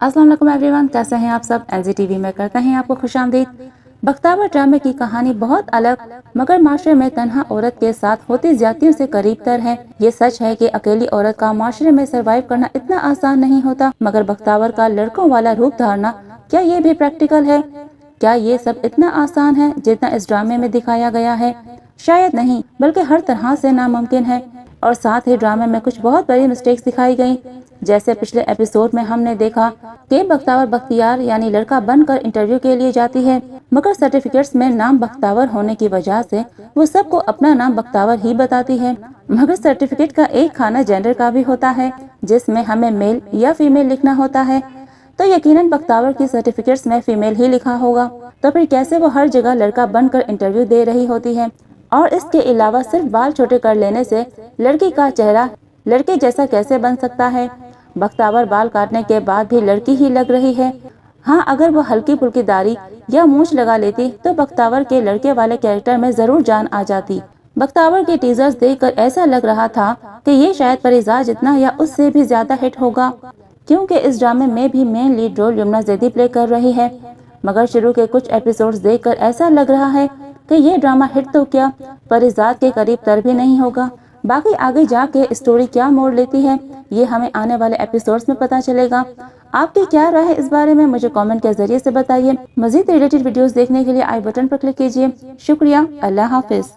अस्सलाम वालेकुम एवरीवन, कैसे हैं आप सब। एनजीटीवी में करते हैं आपको खुशामदीद। बख्तावर ड्रामे की कहानी बहुत अलग मगर माशरे में तन्हा औरत के साथ होती ज्यादतियों से करीब तर है। ये सच है कि अकेली औरत का माशरे में सरवाइव करना इतना आसान नहीं होता, मगर बख्तावर का लड़कों वाला रूप धारना, क्या ये भी प्रैक्टिकल है? क्या ये सब इतना आसान है जितना इस ड्रामे में दिखाया गया है? शायद नहीं, बल्कि हर तरह से नामुमकिन है। और साथ ही ड्रामे में कुछ बहुत बड़ी मिस्टेक्स दिखाई गई। जैसे पिछले एपिसोड में हमने देखा कि बख्तावर बख्तियार यानी लड़का बनकर इंटरव्यू के लिए जाती है, मगर सर्टिफिकेट्स में नाम बख्तावर होने की वजह से वो सबको अपना नाम बख्तावर ही बताती है। मगर सर्टिफिकेट का एक खाना जेंडर का भी होता है जिसमें हमें मेल या फीमेल लिखना होता है, तो यकीनन बख्तावर की सर्टिफिकेट्स में फीमेल ही लिखा होगा। तो फिर कैसे वो हर जगह लड़का बनकर इंटरव्यू दे रही होती है? और इसके अलावा सिर्फ बाल छोटे कर लेने से लड़की का चेहरा लड़के जैसा कैसे बन सकता है? बख्तावर बाल काटने के बाद भी लड़की ही लग रही है। हाँ, अगर वो हल्की फुल्की दाढ़ी या मूंछ लगा लेती तो बख्तावर के लड़के वाले कैरेक्टर में जरूर जान आ जाती। बख्तावर के टीजर्स देखकर ऐसा लग रहा था कि ये शायद परिजा जितना या उससे भी ज्यादा हिट होगा, क्योंकि इस ड्रामे में भी main lead role Yamuna Zaidi play कर रही है। मगर शुरू के कुछ एपिसोड्स देखकर ऐसा लग रहा है कि ये ड्रामा हिट तो क्या, परिजात के करीब तर भी नहीं होगा। बाकी आगे जाके स्टोरी क्या मोड़ लेती है, ये हमें आने वाले एपिसोड्स में पता चलेगा। आपकी क्या राय है इस बारे में, मुझे कमेंट के जरिए से बताइए। मजीद रिलेटेड वीडियोस देखने के लिए आई बटन पर क्लिक कीजिए। शुक्रिया, अल्लाह हाफिज।